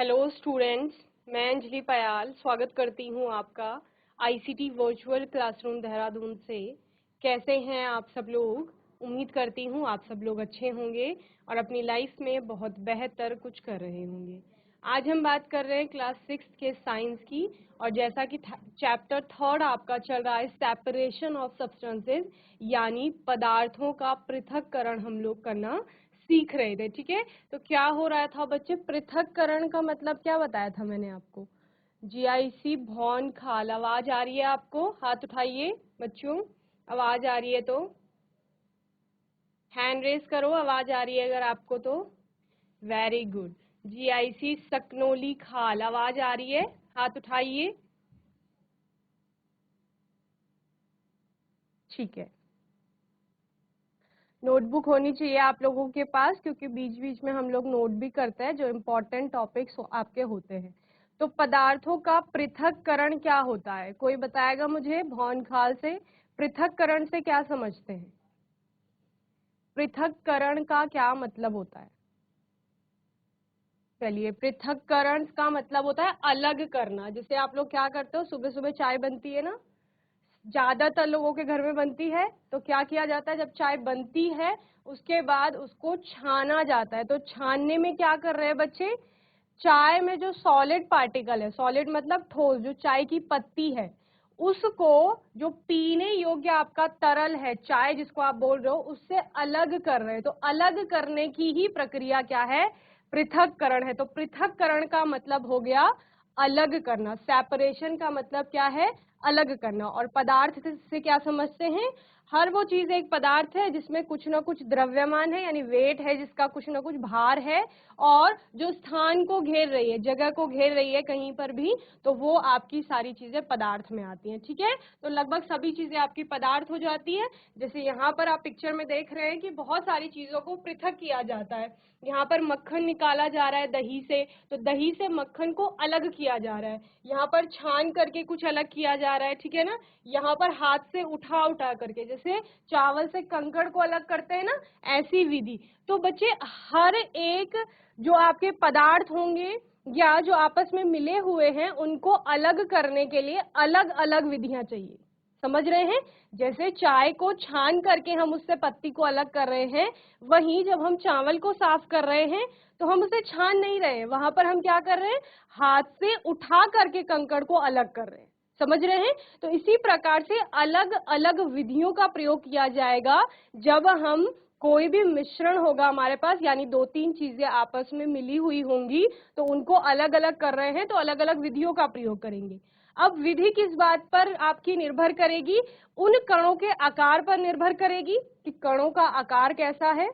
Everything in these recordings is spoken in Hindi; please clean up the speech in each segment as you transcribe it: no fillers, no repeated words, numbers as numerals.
हेलो स्टूडेंट्स, मैं अंजलि पयाल स्वागत करती हूँ आपका आईसीटी वर्चुअल क्लासरूम देहरादून से। कैसे हैं आप सब लोग? उम्मीद करती हूँ आप सब लोग अच्छे होंगे और अपनी लाइफ में बहुत बेहतर कुछ कर रहे होंगे। आज हम बात कर रहे हैं क्लास 6 के साइंस की, और जैसा कि चैप्टर 3 आपका चल रहा है सेपरेशन ऑफ सब्सटेंसेस, यानी पदार्थों का पृथक्करण हम लोग करना सीख रहे थे। ठीक है, तो क्या हो रहा था बच्चे? पृथक्करण का मतलब क्या बताया था मैंने आपको? जीआईसी भौन खाल। आवाज आ रही है आपको? हाथ उठाइए बच्चों, आवाज आ रही है तो हैंड रेस करो, आवाज आ रही है अगर आपको तो। Very good. जीआईसी सकनोली खाल, आवाज आ रही है? हाथ उठाइए। ठीक है, नोटबुक होनी चाहिए आप लोगों के पास, क्योंकि बीच बीच में हम लोग नोट भी करते हैं जो इम्पोर्टेंट टॉपिक्स आपके होते हैं। तो पदार्थों का पृथक्करण क्या होता है? कोई बताएगा मुझे? भौन खाल से पृथक्करण से क्या समझते हैं? पृथक्करण का क्या मतलब होता है? चलिए, पृथक्करण का मतलब होता है अलग करना। जैसे आप लोग क्या करते हो, सुबह सुबह चाय बनती है ना, ज्यादातर लोगों के घर में बनती है, तो क्या किया जाता है जब चाय बनती है उसके बाद उसको छाना जाता है। तो छानने में क्या कर रहे हैं बच्चे? चाय में जो सॉलिड पार्टिकल है, सॉलिड मतलब ठोस, जो चाय की पत्ती है, उसको जो पीने योग्य आपका तरल है, चाय जिसको आप बोल रहे हो, उससे अलग कर रहे हैं। तो अलग करने की ही प्रक्रिया क्या है? पृथक्करण है। तो पृथक्करण का मतलब हो गया अलग करना। सेपरेशन का मतलब क्या है? अलग करना। और पदार्थ से क्या समझते हैं? हर वो चीज एक पदार्थ है जिसमें कुछ ना कुछ द्रव्यमान है, यानी वेट है, जिसका कुछ ना कुछ भार है, और जो स्थान को घेर रही है, जगह को घेर रही है कहीं पर भी, तो वो आपकी सारी चीजें पदार्थ में आती हैं। ठीक है, तो लगभग सभी चीजें आपकी पदार्थ हो जाती है। जैसे यहाँ पर आप पिक्चर में देख रहे हैं कि बहुत सारी चीजों को पृथक किया जाता है। यहाँ पर मक्खन निकाला जा रहा है दही से, तो दही से मक्खन को अलग किया जा रहा है। यहाँ पर छान करके कुछ अलग किया जा रहा है, ठीक है ना। यहाँ पर हाथ से उठा उठा करके, जैसे चावल से कंकड़ को अलग करते हैं ना, ऐसी विधि। तो बच्चे, हर एक जो आपके पदार्थ होंगे या जो आपस में मिले हुए हैं, उनको अलग करने के लिए अलग अलग विधियां चाहिए। समझ रहे हैं? जैसे चाय को छान करके हम उससे पत्ती को अलग कर रहे हैं, वहीं जब हम चावल को साफ कर रहे हैं तो हम उसे छान नहीं रहे हैं, वहां पर हम क्या कर रहे हैं? हाथ से उठा करके कंकड़ को अलग कर रहे हैं। समझ रहे हैं? तो इसी प्रकार से अलग अलग विधियों का प्रयोग किया जाएगा जब हम कोई भी मिश्रण होगा हमारे पास, यानी दो तीन चीजें आपस में मिली हुई होंगी, तो उनको अलग अलग कर रहे हैं तो अलग अलग विधियों का प्रयोग करेंगे। अब विधि किस बात पर आपकी निर्भर करेगी? उन कणों के आकार पर निर्भर करेगी कि कणों का आकार कैसा है।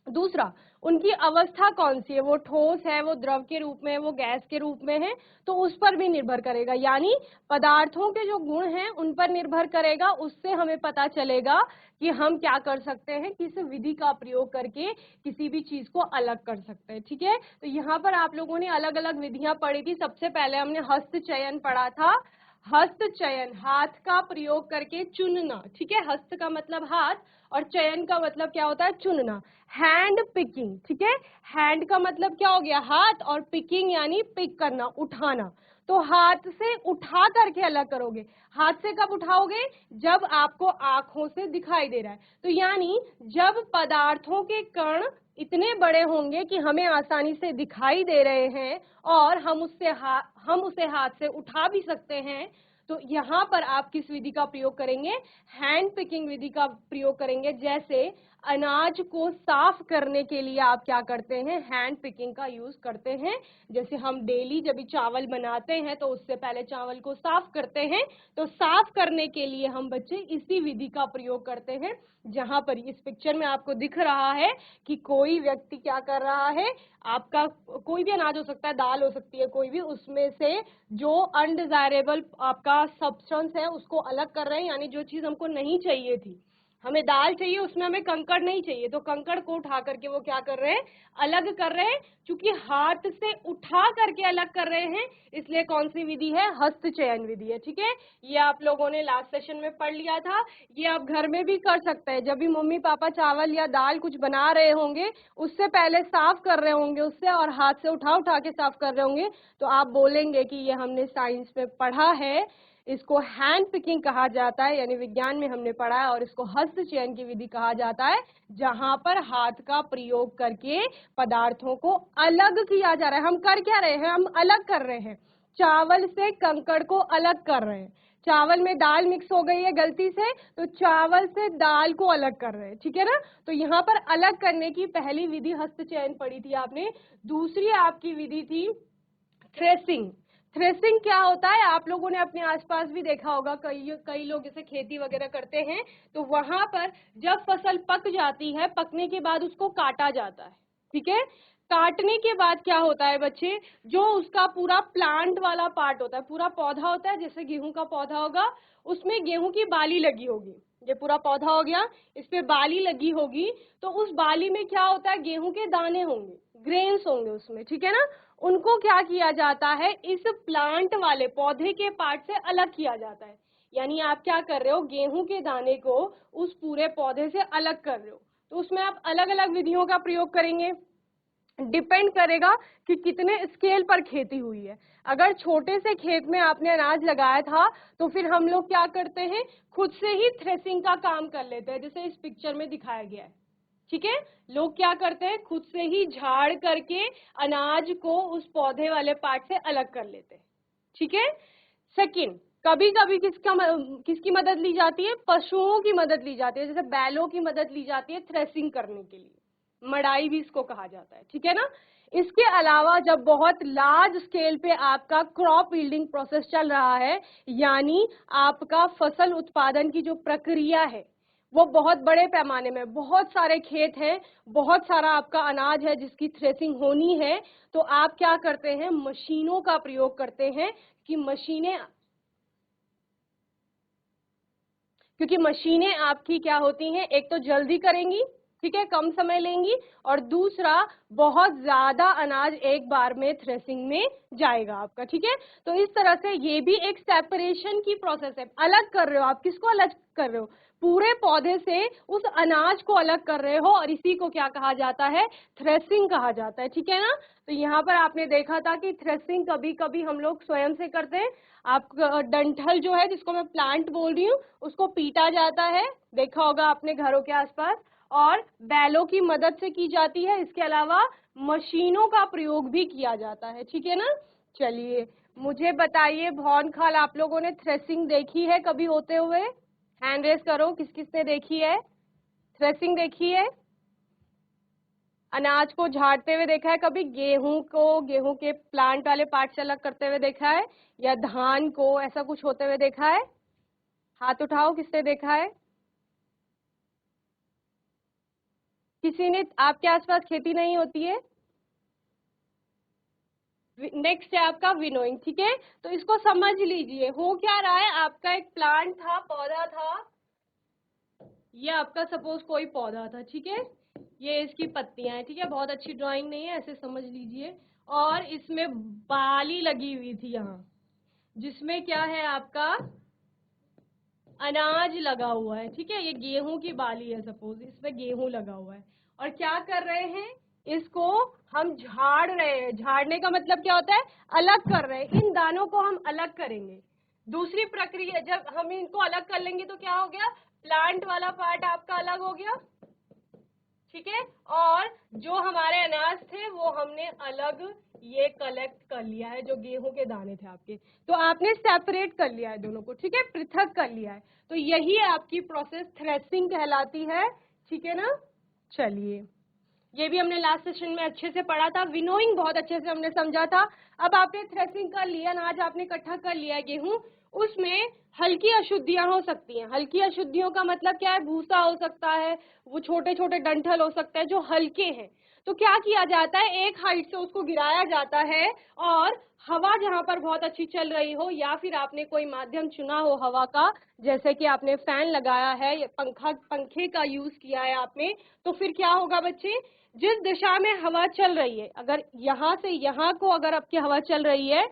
दूसरा, उनकी अवस्था कौन सी है, वो ठोस है, वो द्रव के रूप में है, वो गैस के रूप में है, तो उस पर भी निर्भर करेगा। यानी पदार्थों के जो गुण हैं उन पर निर्भर करेगा। उससे हमें पता चलेगा कि हम क्या कर सकते हैं, किस विधि का प्रयोग करके किसी भी चीज को अलग कर सकते हैं। ठीक है, तो यहाँ पर आप लोगों ने अलग अलग विधियां पढ़ी थी। सबसे पहले हमने हस्त चयन पढ़ा था। हस्त चयन, हाथ का प्रयोग करके चुनना। ठीक है, हस्त का मतलब हाथ और चयन का मतलब क्या होता है? चुनना। हैंड पिकिंग, ठीक है, हैंड का मतलब क्या हो गया? हाथ, और पिकिंग यानी पिक करना, उठाना। तो हाथ से उठा करके अलग करोगे। हाथ से कब उठाओगे? जब आपको आंखों से दिखाई दे रहा है। तो यानी जब पदार्थों के कण इतने बड़े होंगे कि हमें आसानी से दिखाई दे रहे हैं और हम उसे हाथ से उठा भी सकते हैं, तो यहाँ पर आप किस विधि का प्रयोग करेंगे? हैंड पिकिंग विधि का प्रयोग करेंगे। जैसे अनाज को साफ करने के लिए आप क्या करते हैं? हैंड पिकिंग का यूज करते हैं। जैसे हम डेली जब भी चावल बनाते हैं तो उससे पहले चावल को साफ करते हैं, तो साफ करने के लिए हम बच्चे इसी विधि का प्रयोग करते हैं। जहां पर इस पिक्चर में आपको दिख रहा है कि कोई व्यक्ति क्या कर रहा है, आपका कोई भी अनाज हो सकता है, दाल हो सकती है, कोई भी, उसमें से जो अनडिजायरेबल आपका सब्सटेंस है उसको अलग कर रहे हैं, यानी जो चीज हमको नहीं चाहिए थी, हमें दाल चाहिए, उसमें हमें कंकड़ नहीं चाहिए, तो कंकड़ को उठा करके वो क्या कर रहे हैं, अलग कर रहे हैं। क्योंकि हाथ से उठा करके अलग कर रहे हैं, इसलिए कौन सी विधि है, हस्त चयन विधि है। ठीक है, ये आप लोगों ने लास्ट सेशन में पढ़ लिया था। ये आप घर में भी कर सकते हैं। जब भी मम्मी पापा चावल या दाल कुछ बना रहे होंगे, उससे पहले साफ कर रहे होंगे उससे, और हाथ से उठा उठा के साफ कर रहे होंगे, तो आप बोलेंगे कि ये हमने साइंस में पढ़ा है, इसको हैंड पिकिंग कहा जाता है, यानी विज्ञान में हमने पढ़ा है, और इसको हस्त चयन की विधि कहा जाता है, जहां पर हाथ का प्रयोग करके पदार्थों को अलग किया जा रहा है। हम कर क्या रहे हैं, हम अलग कर रहे हैं, चावल से कंकड़ को अलग कर रहे हैं। चावल में दाल मिक्स हो गई है गलती से, तो चावल से दाल को अलग कर रहे हैं। ठीक है ना, तो यहाँ पर अलग करने की पहली विधि हस्त चयन पढ़ी थी आपने। दूसरी आपकी विधि थी थ्रेसिंग। थ्रेसिंग क्या होता है, आप लोगों ने अपने आसपास भी देखा होगा, कई लोग जैसे खेती वगैरह करते हैं, तो वहां पर जब फसल पक जाती है, पकने के बाद उसको काटा जाता है। ठीक है, काटने के बाद क्या होता है बच्चे, जो उसका पूरा प्लांट वाला पार्ट होता है, पूरा पौधा होता है, जैसे गेहूं का पौधा होगा, उसमें गेहूं की बाली लगी होगी। ये पूरा पौधा हो गया, इस पे बाली लगी होगी, तो उस बाली में क्या होता है, गेहूं के दाने होंगे, ग्रेन्स होंगे उसमें। ठीक है ना, उनको क्या किया जाता है, इस प्लांट वाले पौधे के पार्ट से अलग किया जाता है। यानी आप क्या कर रहे हो, गेहूं के दाने को उस पूरे पौधे से अलग कर रहे हो। तो उसमें आप अलग अलग विधियों का प्रयोग करेंगे, डिपेंड करेगा कि कितने स्केल पर खेती हुई है। अगर छोटे से खेत में आपने अनाज लगाया था, तो फिर हम लोग क्या करते हैं, खुद से ही थ्रेसिंग का काम कर लेते हैं, जैसे इस पिक्चर में दिखाया गया है। ठीक है, लोग क्या करते हैं, खुद से ही झाड़ करके अनाज को उस पौधे वाले पार्ट से अलग कर लेते हैं। ठीक है, सेकंड, कभी कभी किसकी मदद ली जाती है, पशुओं की मदद ली जाती है, जैसे बैलों की मदद ली जाती है थ्रेसिंग करने के लिए, मड़ाई भी इसको कहा जाता है। ठीक है ना, इसके अलावा जब बहुत लार्ज स्केल पे आपका क्रॉप यील्डिंग प्रोसेस चल रहा है, यानी आपका फसल उत्पादन की जो प्रक्रिया है वो बहुत बड़े पैमाने में, बहुत सारे खेत हैं, बहुत सारा आपका अनाज है जिसकी थ्रेसिंग होनी है, तो आप क्या करते हैं, मशीनों का प्रयोग करते हैं। क्योंकि मशीनें आपकी क्या होती हैं, एक तो जल्दी करेंगी, ठीक है, कम समय लेंगी, और दूसरा बहुत ज्यादा अनाज एक बार में थ्रेसिंग में जाएगा आपका। ठीक है, तो इस तरह से ये भी एक सेपरेशन की प्रोसेस है, अलग कर रहे हो आप, किसको अलग कर रहे हो, पूरे पौधे से उस अनाज को अलग कर रहे हो, और इसी को क्या कहा जाता है, थ्रेसिंग कहा जाता है। ठीक है ना, तो यहाँ पर आपने देखा था कि थ्रेसिंग कभी कभी हम लोग स्वयं से करते हैं। आप डंठल जो है, जिसको मैं प्लांट बोल रही हूँ, उसको पीटा जाता है, देखा होगा आपने घरों के आसपास, और बैलों की मदद से की जाती है। इसके अलावा मशीनों का प्रयोग भी किया जाता है। ठीक है ना, चलिए मुझे बताइए भौन खाल, आप लोगों ने थ्रेसिंग देखी है कभी होते हुए, हैंड रेस करो, किस किस ने देखी है, थ्रेसिंग देखी है, अनाज को झाड़ते हुए देखा है कभी, गेहूं को गेहूं के प्लांट वाले पार्ट से अलग करते हुए देखा है, या धान को ऐसा कुछ होते हुए देखा है, हाथ उठाओ किसने देखा है। किसी ने, आपके आसपास खेती नहीं होती है। नेक्स्ट है आपका विनोइंग। ठीक है, तो इसको समझ लीजिए, हो क्या रहा है, आपका एक प्लांट था, पौधा था, ये आपका सपोज कोई पौधा था। ठीक है, ये इसकी पत्तियां हैं। ठीक है, बहुत अच्छी ड्राइंग नहीं है, ऐसे समझ लीजिए, और इसमें बाली लगी हुई थी यहाँ, जिसमें क्या है आपका अनाज लगा हुआ है। ठीक है, ये गेहूं की बाली है, सपोज इसमें गेहूं लगा हुआ है, और क्या कर रहे हैं, इसको हम झाड़ रहे हैं। झाड़ने का मतलब क्या होता है, अलग कर रहे हैं, इन दानों को हम अलग करेंगे। दूसरी प्रक्रिया, जब हम इनको अलग कर लेंगे तो क्या हो गया, प्लांट वाला पार्ट आपका अलग हो गया। ठीक है, और जो हमारे अनाज थे वो हमने अलग ये कलेक्ट कर लिया है, जो गेहूं के दाने थे आपके, तो आपने सेपरेट कर लिया है दोनों को। ठीक है, पृथक कर लिया है, तो यही आपकी प्रोसेस थ्रेसिंग कहलाती है। ठीक है ना, चलिए ये भी हमने लास्ट सेशन में अच्छे से पढ़ा था, विनोइंग बहुत अच्छे से हमने समझा था। अब आपने थ्रेसिंग कर लिया, अनाज आपने इकट्ठा कर लिया गेहूं, उसमें हल्की अशुद्धियां हो सकती हैं। हल्की अशुद्धियों का मतलब क्या है, भूसा हो सकता है, वो छोटे छोटे डंठल हो सकते हैं जो हल्के हैं, तो क्या किया जाता है, एक हाइट से उसको गिराया जाता है और हवा जहां पर बहुत अच्छी चल रही हो या फिर आपने कोई माध्यम चुना हो हवा का, जैसे कि आपने फैन लगाया है या पंखे का यूज किया है आपने, तो फिर क्या होगा बच्चे, जिस दिशा में हवा चल रही है, अगर यहाँ से यहाँ को अगर आपकी हवा चल रही है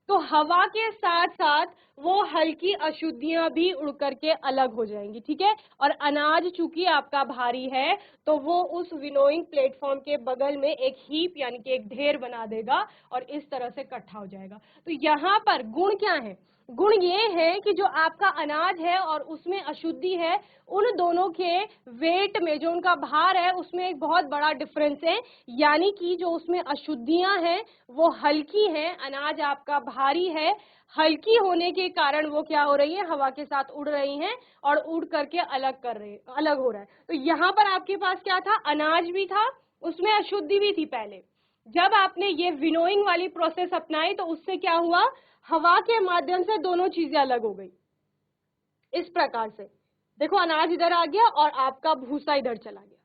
तो हवा के साथ साथ वो हल्की अशुद्धियां भी उड़ करके अलग हो जाएंगी, ठीक है। और अनाज चूंकि आपका भारी है तो वो उस विनोइंग प्लेटफॉर्म के बगल में एक हीप यानी कि एक ढेर बना देगा और इस तरह से इकट्ठा हो जाएगा। तो यहाँ पर गुण क्या है, गुण ये है कि जो आपका अनाज है और उसमें अशुद्धि है, उन दोनों के वेट में, जो उनका भार है, उसमें एक बहुत बड़ा डिफरेंस है। यानी कि जो उसमें अशुद्धियां हैं वो हल्की हैं, अनाज आपका भारी है, हल्की होने के कारण वो क्या हो रही है, हवा के साथ उड़ रही हैं और उड़ करके अलग हो रहा है। तो यहाँ पर आपके पास क्या था, अनाज भी था, उसमें अशुद्धि भी थी पहले। जब आपने ये विनोइंग वाली प्रोसेस अपनाई तो उससे क्या हुआ, हवा के माध्यम से दोनों चीजें अलग हो गई। इस प्रकार से देखो, अनाज इधर आ गया और आपका भूसा इधर चला गया,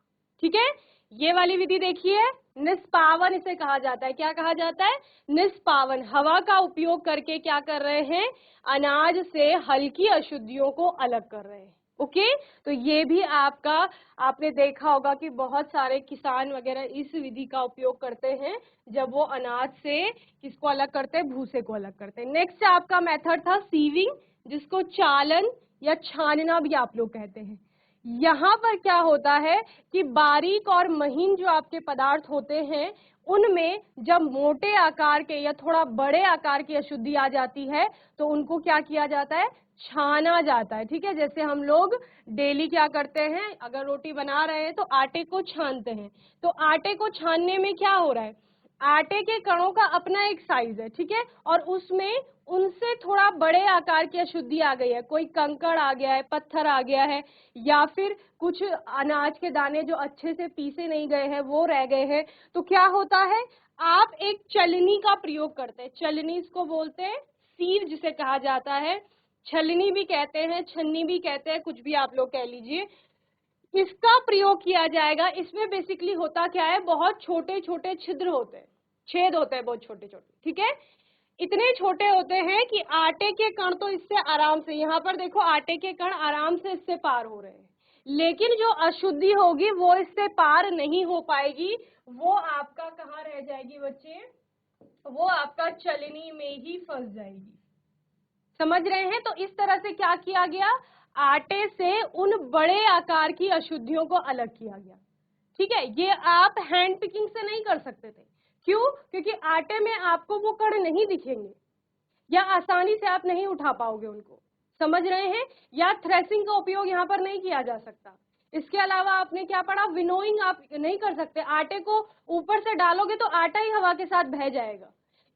ठीक है। ये वाली विधि देखिए, निष्पावन इसे कहा जाता है। क्या कहा जाता है, निष्पावन। हवा का उपयोग करके क्या कर रहे हैं, अनाज से हल्की अशुद्धियों को अलग कर रहे हैं। ओके, तो ये भी आपका, आपने देखा होगा कि बहुत सारे किसान वगैरह इस विधि का उपयोग करते हैं जब वो अनाज से किसको अलग करते हैं, भूसे को अलग करते हैं। नेक्स्ट आपका मेथड था सीविंग, जिसको चालन या छानना भी आप लोग कहते हैं। यहाँ पर क्या होता है कि बारीक और महीन जो आपके पदार्थ होते हैं उनमें जब मोटे आकार के या थोड़ा बड़े आकार की अशुद्धि आ जाती है तो उनको क्या किया जाता है, छाना जाता है, ठीक है। जैसे हम लोग डेली क्या करते हैं, अगर रोटी बना रहे हैं तो आटे को छानते हैं। तो आटे को छानने में क्या हो रहा है, आटे के कणों का अपना एक साइज है, ठीक है, और उसमें उनसे थोड़ा बड़े आकार की अशुद्धि आ गई है, कोई कंकड़ आ गया है, पत्थर आ गया है, या फिर कुछ अनाज के दाने जो अच्छे से पीसे नहीं गए हैं वो रह गए हैं। तो क्या होता है, आप एक चलनी का प्रयोग करते हैं, चलनी इसको बोलते हैं, सीव जिसे कहा जाता है, छलनी भी कहते हैं, छन्नी भी कहते हैं, कुछ भी आप लोग कह लीजिए। इसका प्रयोग किया जाएगा। इसमें बेसिकली होता क्या है, बहुत छोटे छोटे छिद्र होते हैं, छेद होते हैं बहुत छोटे छोटे, ठीक है। इतने छोटे होते हैं कि आटे के कण तो इससे आराम से, यहाँ पर देखो आटे के कण आराम से इससे पार हो रहे हैं, लेकिन जो अशुद्धि होगी वो इससे पार नहीं हो पाएगी, वो आपका कहाँ रह जाएगी बच्चे, वो आपका चलनी में ही फंस जाएगी। समझ रहे हैं। तो इस तरह से क्या किया गया, आटे से उन बड़े आकार की अशुद्धियों को अलग किया गया, ठीक है। ये आप हैंड पिकिंग से नहीं कर सकते थे, क्यों, क्योंकि आटे में आपको वो कण नहीं दिखेंगे या आसानी से आप नहीं उठा पाओगे उनको, समझ रहे हैं। या थ्रेसिंग का उपयोग यहाँ पर नहीं किया जा सकता। इसके अलावा आपने क्या पढ़ा, विनोइंग आप नहीं कर सकते, आटे को ऊपर से डालोगे तो आटा ही हवा के साथ बह जाएगा।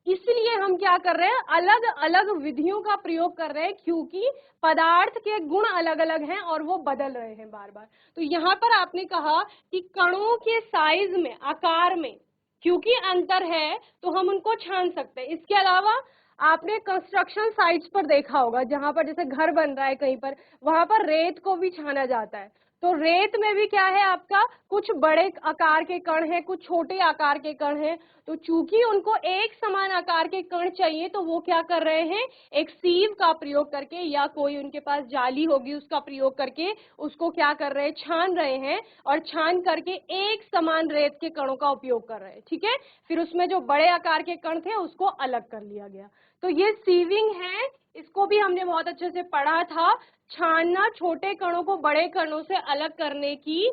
इसलिए हम क्या कर रहे हैं, अलग अलग विधियों का प्रयोग कर रहे हैं, क्योंकि पदार्थ के गुण अलग अलग हैं और वो बदल रहे हैं बार बार। तो यहाँ पर आपने कहा कि कणों के साइज में, आकार में क्योंकि अंतर है तो हम उनको छान सकते हैं। इसके अलावा आपने कंस्ट्रक्शन साइट्स पर देखा होगा, जहां पर जैसे घर बन रहा है कहीं पर, वहां पर रेत को भी छाना जाता है। तो रेत में भी क्या है, आपका कुछ बड़े आकार के कण हैं, कुछ छोटे आकार के कण हैं। तो चूंकि उनको एक समान आकार के कण चाहिए तो वो क्या कर रहे हैं, एक सीव का प्रयोग करके या कोई उनके पास जाली होगी उसका प्रयोग करके उसको क्या कर रहे हैं, छान रहे हैं, और छान करके एक समान रेत के कणों का उपयोग कर रहे हैं, ठीक है। फिर उसमें जो बड़े आकार के कण थे उसको अलग कर लिया गया। तो ये सीविंग है, इसको भी हमने बहुत अच्छे से पढ़ा था, छानना, छोटे कणों को बड़े कणों से अलग करने की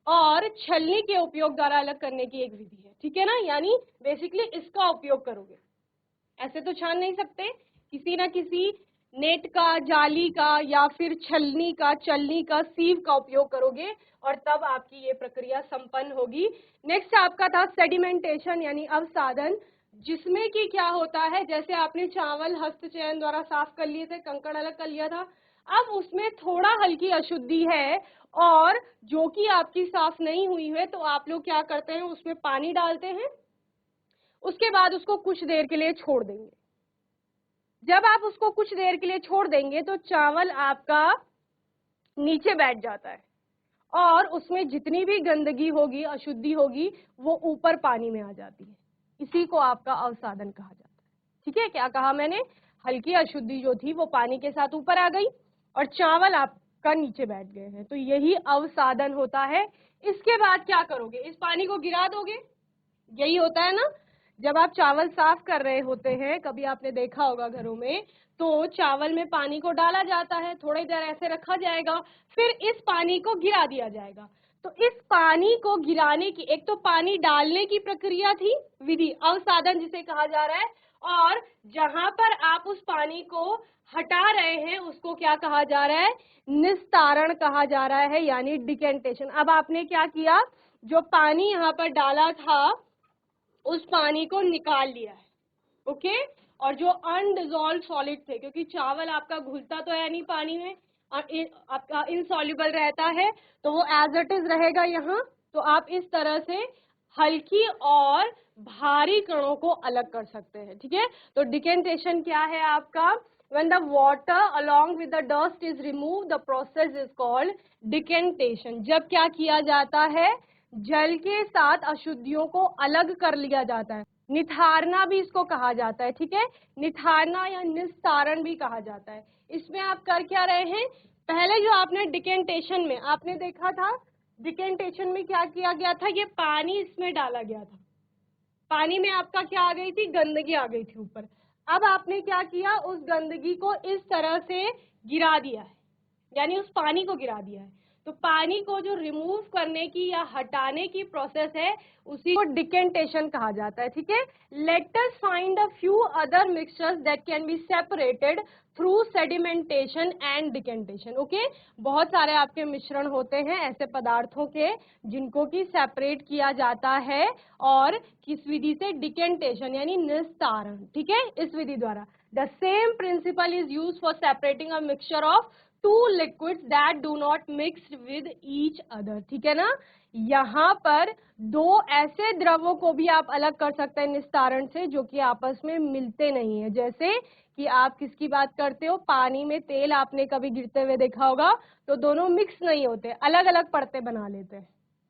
और छलनी के उपयोग द्वारा अलग करने की एक विधि है, ठीक है ना। यानी बेसिकली इसका उपयोग करोगे, ऐसे तो छान नहीं सकते, किसी ना किसी नेट का, जाली का या फिर छलनी का, चलनी का, सीव का उपयोग करोगे और तब आपकी ये प्रक्रिया संपन्न होगी। नेक्स्ट आपका था सेडिमेंटेशन यानी अवसादन, जिसमें कि क्या होता है, जैसे आपने चावल हस्तचयन द्वारा साफ कर लिए थे, कंकड़ अलग कर लिया था, अब उसमें थोड़ा हल्की अशुद्धि है और जो कि आपकी साफ नहीं हुई है, तो आप लोग क्या करते हैं, उसमें पानी डालते हैं, उसके बाद उसको कुछ देर के लिए छोड़ देंगे। जब आप उसको कुछ देर के लिए छोड़ देंगे तो चावल आपका नीचे बैठ जाता है और उसमें जितनी भी गंदगी होगी, अशुद्धि होगी, वो ऊपर पानी में आ जाती है। इसी को आपका अवसादन कहा जाता है। ठीक है, क्या कहा मैंने? हल्की अशुद्धि जो थी वो पानी के साथ ऊपर आ गई और चावल आपका नीचे बैठ गए हैं, तो यही अवसादन होता है। इसके बाद क्या करोगे? इस पानी को गिरा दोगे, यही होता है ना। जब आप चावल साफ कर रहे होते हैं, कभी आपने देखा होगा घरों में, तो चावल में पानी को डाला जाता है, थोड़ी देर ऐसे रखा जाएगा, फिर इस पानी को गिरा दिया जाएगा। तो इस पानी को गिराने की, एक तो पानी डालने की प्रक्रिया थी, विधि, अवसादन जिसे कहा जा रहा है, और जहां पर आप उस पानी को हटा रहे हैं उसको क्या कहा जा रहा है? निस्तारण कहा जा रहा है, यानी डिकेंटेशन। अब आपने क्या किया? जो पानी यहाँ पर डाला था उस पानी को निकाल लिया है, ओके। और जो अनडिजॉल्व सॉलिड थे, क्योंकि चावल आपका घुलता तो है नहीं पानी में, और आपका इनसॉल्युबल रहता है, तो वो एज इट इज रहेगा यहाँ। तो आप इस तरह से हल्की और भारी कणों को अलग कर सकते हैं। ठीक है, तो डिकेंटेशन क्या है आपका? when the water along with the dust is removed, the process is called decantation। जब क्या किया जाता है? जल के साथ अशुद्धियों को अलग कर लिया जाता है। निथारना भी इसको कहा जाता है। ठीक है, निथारना या निस्तारण भी कहा जाता है। इसमें आप कर क्या रहे हैं? पहले जो आपने डिकेंटेशन में आपने देखा था, डिकेंटेशन में क्या किया गया था? ये पानी इसमें डाला गया था, पानी में आपका क्या आ गई थी? गंदगी आ गई थी ऊपर। अब आपने क्या किया? उस गंदगी को इस तरह से गिरा दिया है, यानी उस पानी को गिरा दिया है। तो पानी को जो रिमूव करने की या हटाने की प्रोसेस है, उसी को डिकेंटेशन कहा जाता है। ठीक है, let us find a few other mixtures that can be separated through sedimentation and decantation. Okay, बहुत सारे आपके मिश्रण होते हैं ऐसे पदार्थों के जिनको कि सेपरेट किया जाता है, और किस विधि से? डिकेंटेशन यानी निस्तारण। ठीक है, इस विधि द्वारा। The same principle is use for separating a mixture of two liquids that do not mix with each other. ठीक है ना, यहाँ पर दो ऐसे द्रवों को भी आप अलग कर सकते हैं निस्तारण से जो कि आपस में मिलते नहीं है। जैसे कि आप किसकी बात करते हो? पानी में तेल आपने कभी गिरते हुए देखा होगा, तो दोनों मिक्स नहीं होते, अलग अलग परतें बना लेते हैं।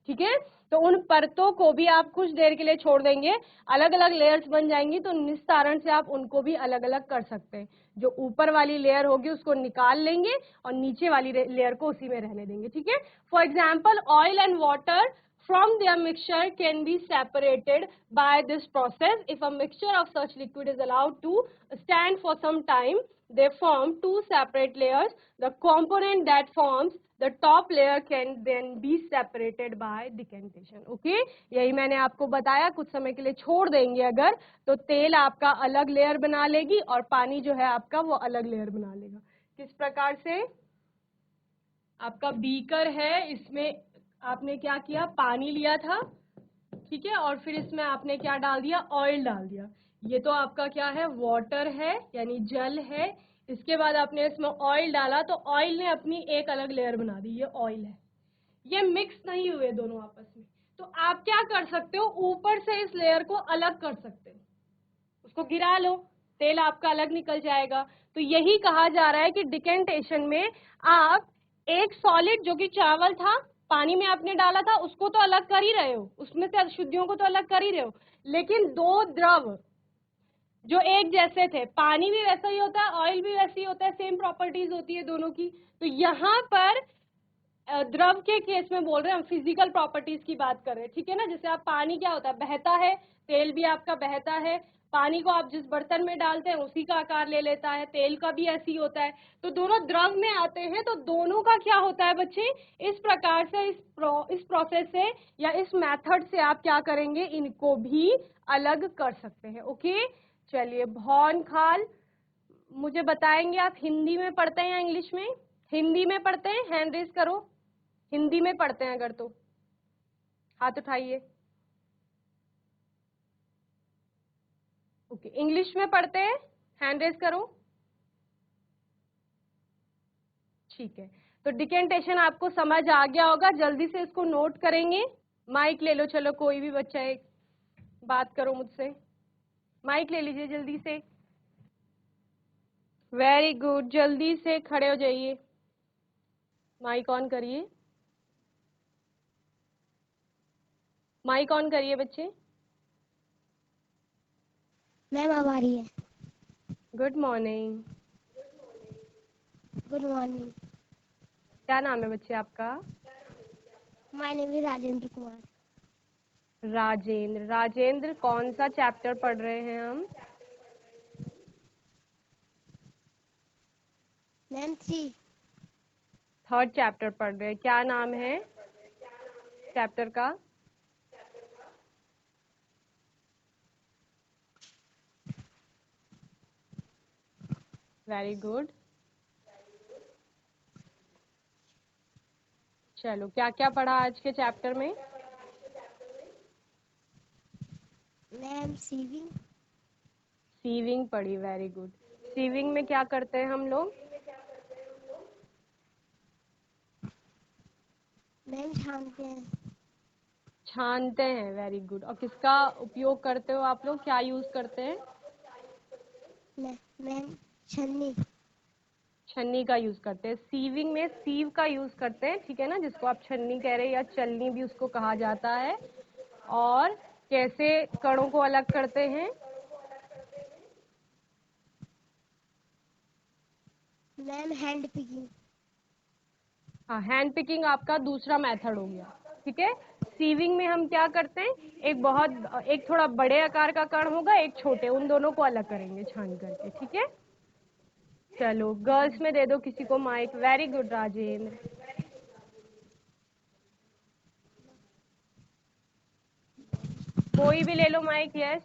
ठीक है, तो उन परतों को भी आप कुछ देर के लिए छोड़ देंगे, अलग अलग लेयर्स बन जाएंगी, तो निस्तारण से आप उनको भी अलग अलग कर सकते हैं। जो ऊपर वाली लेयर होगी उसको निकाल लेंगे और नीचे वाली लेयर को उसी में रहने देंगे। ठीक है, for example oil and water from their mixture can be separated by this process. If a mixture of such liquid is allowed to stand for some time, they form two separate layers. The component that forms the top layer can then be separated by decantation. Okay, यही मैंने आपको बताया। कुछ समय के लिए छोड़ देंगे अगर, तो तेल आपका अलग लेयर बना लेगी और पानी जो है आपका वो अलग लेयर बना लेगा। किस प्रकार से? आपका बीकर है, इसमें आपने क्या किया? पानी लिया था, ठीक है, और फिर इसमें आपने क्या डाल दिया? ऑयल डाल दिया। ये तो आपका क्या है? वाटर है, यानी जल है। इसके बाद आपने इसमें ऑयल डाला, तो ऑयल ने अपनी एक अलग लेयर बना दी, ये ऑयल है। ये मिक्स नहीं हुए दोनों आपस में, तो आप क्या कर सकते हो? ऊपर से इस लेयर को अलग कर सकते हो, उसको गिरा लो, तेल आपका अलग निकल जाएगा। तो यही कहा जा रहा है कि डिकेंटेशन में आप एक सॉलिड जो कि चावल था, पानी में आपने डाला था, उसको तो अलग कर ही रहे हो, उसमें से अशुद्धियों को तो अलग कर ही रहे हो, लेकिन दो द्रव जो एक जैसे थे, पानी भी वैसा ही होता है, ऑयल भी वैसे ही होता है, सेम प्रॉपर्टीज होती है दोनों की। तो यहाँ पर द्रव के केस में बोल रहे हैं, हम फिजिकल प्रॉपर्टीज की बात कर रहे हैं। ठीक है ना, जैसे आप पानी क्या होता है? बहता है, तेल भी आपका बहता है। पानी को आप जिस बर्तन में डालते हैं उसी का आकार ले लेता है, तेल का भी ऐसी होता है। तो दोनों द्रव में आते हैं, तो दोनों का क्या होता है बच्चे? इस प्रकार से इस प्रोसेस से या इस मेथड से आप क्या करेंगे? इनको भी अलग कर सकते हैं। ओके, चलिए, भौन खाल मुझे बताएंगे आप हिंदी में पढ़ते हैं या इंग्लिश में? हिंदी में पढ़ते हैं, हैंड रेज करो। हिंदी में पढ़ते हैं अगर तो हाथ उठाइए। ओके, इंग्लिश में पढ़ते हैं, हैंड रेज करो। ठीक है, तो डिकेंटेशन आपको समझ आ गया होगा, जल्दी से इसको नोट करेंगे। माइक ले लो, चलो कोई भी बच्चा एक बात करो मुझसे, माइक ले लीजिए जल्दी से। वेरी गुड, जल्दी से खड़े हो जाइए, माइक ऑन करिए। माइक ऑन करिए बच्चे। मैम अब आ रही है। Good morning. Good morning. क्या नाम है बच्चे आपका? My name is Rajendra Kumar. Rajendra. Rajendra, कौन सा चैप्टर पढ़ रहे हैं हम? मैम 3। थर्ड चैप्टर पढ़ रहे हैं। क्या नाम है चैप्टर का? Very good. चलो, क्या क्या पढ़ा आज के चैप्टर में? Ma'am sieving. सीविंग पढ़ी, वेरी गुड। सीविंग में क्या करते हैं हम लोग? मैम छानते हैं। छानते हैं, वेरी गुड। और किसका उपयोग करते हो आप लोग? क्या यूज करते हैं? मैम छन्नी। छन्नी का यूज करते हैं। सीविंग में सीव का यूज करते हैं, ठीक है ना, जिसको आप छन्नी कह रहे हैं या चलनी भी उसको कहा जाता है। और कैसे कणों को अलग करते हैं? Ma'am hand picking. हाँ, हैंड पिकिंग आपका दूसरा मेथड हो गया, ठीक है। सीविंग में हम क्या करते हैं, एक थोड़ा बड़े आकार का कण होगा, एक छोटे, उन दोनों को अलग करेंगे छान करके, ठीक है। चलो, गर्ल्स में दे दो किसी को माइक। Very good Rajendra. कोई भी ले लो mic. Yes.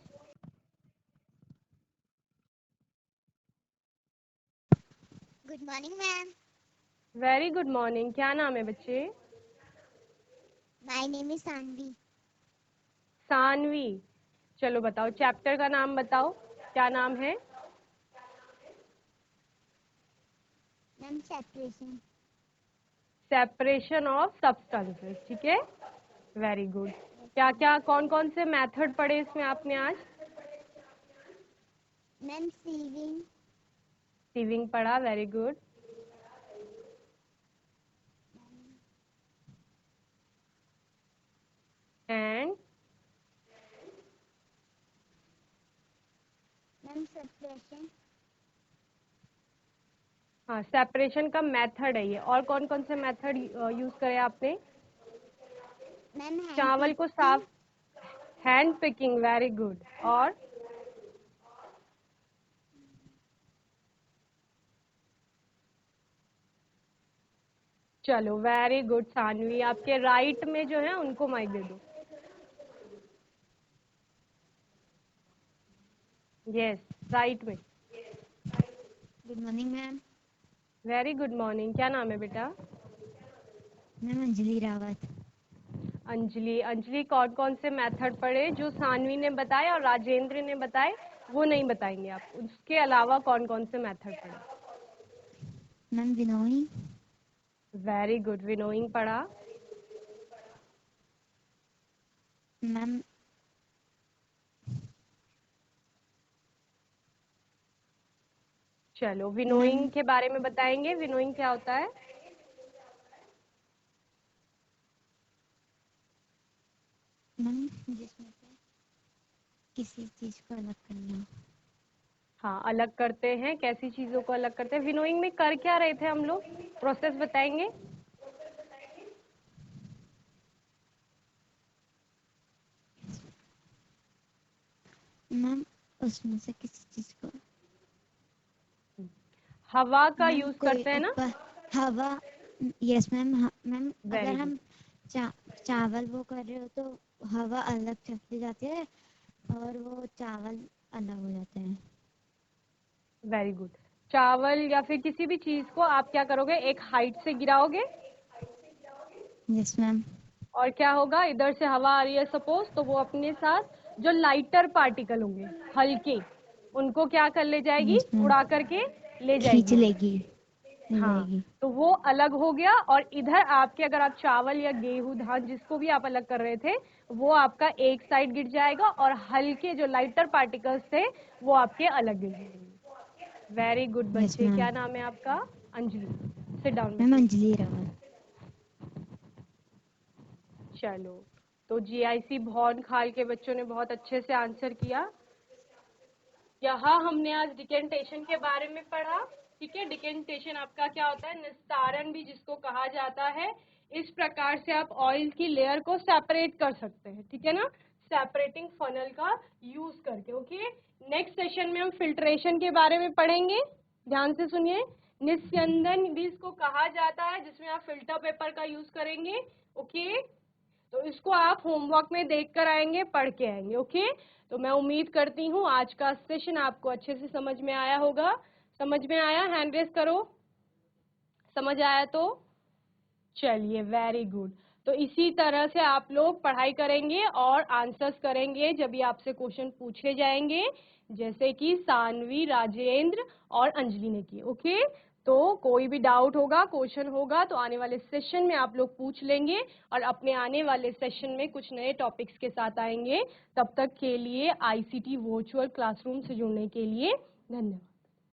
Good morning ma'am. Very good morning. क्या नाम है बच्चे? My name is Saanvi. Saanvi. चलो बताओ, चैप्टर का नाम बताओ, क्या नाम है? Ma'am separation. Separation of substances, ठीक है। Very good. क्या क्या कौन कौन से मेथड पढ़े इसमें आपने आज? Ma'am sieving. सीविंग पढ़ा, very good. And ma'am separation. हाँ, सेपरेशन का मेथड है ये। और कौन कौन से मेथड यूज करे आपने? मैम हैंड चावल को पिकिंग। साफ, हैंड पिकिंग, वेरी गुड। और चलो, वेरी गुड सानवी। आपके राइट में जो है उनको माइक दे दो। यस, राइट में। Good morning ma'am. Very good morning. क्या नाम है बेटा? मैम अंजलि रावत। अंजलि। अंजलि, कौन कौन से मेथड पढ़े जो सानवी ने बताए और राजेंद्र ने बताए? वो नहीं बताएंगे आप, उसके अलावा कौन कौन से मेथड पढ़े? Ma'am winnowing. Very good, winnowing पढ़ा। मैम चलो, मैम विनोइंग के बारे में बताएंगे, विनोइंग क्या होता है? मैम जिसमें से किसी चीज को अलग करना। हाँ, अलग करते हैं। कैसी चीजों को अलग करते हैं? विनोइंग में कर क्या रहे थे हम लोग? प्रोसेस बताएंगे। मैम उसमें से किसी चीज को। हवा का मैम यूज कोई करते हैं ना? हवा। Yes ma'am. मैम वेरी अगर गुड, हम चावल वो कर रहे हो तो हवा अलग चली जाती है और वो चावल अलग हो जाते हैं। Very good. चावल या फिर किसी भी चीज को आप क्या करोगे, एक हाइट से गिराओगे, यस मैम। और क्या होगा, इधर से हवा आ रही है सपोज, तो वो अपने साथ जो लाइटर पार्टिकल होंगे, हल्के, उनको क्या कर ले जाएगी, यस मैम। उड़ा करके ले खींच जाएगी वो। लेगी। ले हाँ, जाएगी। तो वो अलग हो गया। और इधर आपके, अगर आप चावल या गेहूं धान जिसको भी आप अलग कर रहे थे, वो आपका एक साइड गिर जाएगा, और हल्के जो लाइटर पार्टिकल्स थे वो आपके अलग गिर जाएंगे। वेरी गुड यस बच्चे। मैम। क्या नाम है आपका? अंजलि। सिट डाउन मैम बच्चे। अंजलि रावत। चलो, तो GIC भौन खाल के बच्चों ने बहुत अच्छे से आंसर किया। यहाँ हमने आज डिकेंटेशन के बारे में पढ़ा। ठीक है, डिकेंटेशन आपका क्या होता है, निस्तारण भी जिसको कहा जाता है। इस प्रकार से आप ऑयल की लेयर को सेपरेट कर सकते हैं, ठीक है ना, सेपरेटिंग फनल का यूज करके। ओके, नेक्स्ट सेशन में हम फिल्ट्रेशन के बारे में पढ़ेंगे। ध्यान से सुनिए, निस्यंदन भी इसको कहा जाता है, जिसमें आप फिल्टर पेपर का यूज करेंगे। ओके, तो इसको आप होमवर्क में देख कर आएंगे, पढ़ के आएंगे। ओके, तो मैं उम्मीद करती हूँ आज का सेशन आपको अच्छे से समझ में आया होगा। समझ में आया, हैंड रेस करो। समझ आया तो चलिए, वेरी गुड। तो इसी तरह से आप लोग पढ़ाई करेंगे और आंसर्स करेंगे जब भी आपसे क्वेश्चन पूछे जाएंगे, जैसे कि सानवी, राजेंद्र और अंजलि ने किए। ओके, तो कोई भी डाउट होगा, क्वेश्चन होगा तो आने वाले सेशन में आप लोग पूछ लेंगे और अपने आने वाले सेशन में कुछ नए टॉपिक्स के साथ आएंगे। तब तक के लिए ICT वर्चुअल क्लासरूम से जुड़ने के लिए धन्यवाद।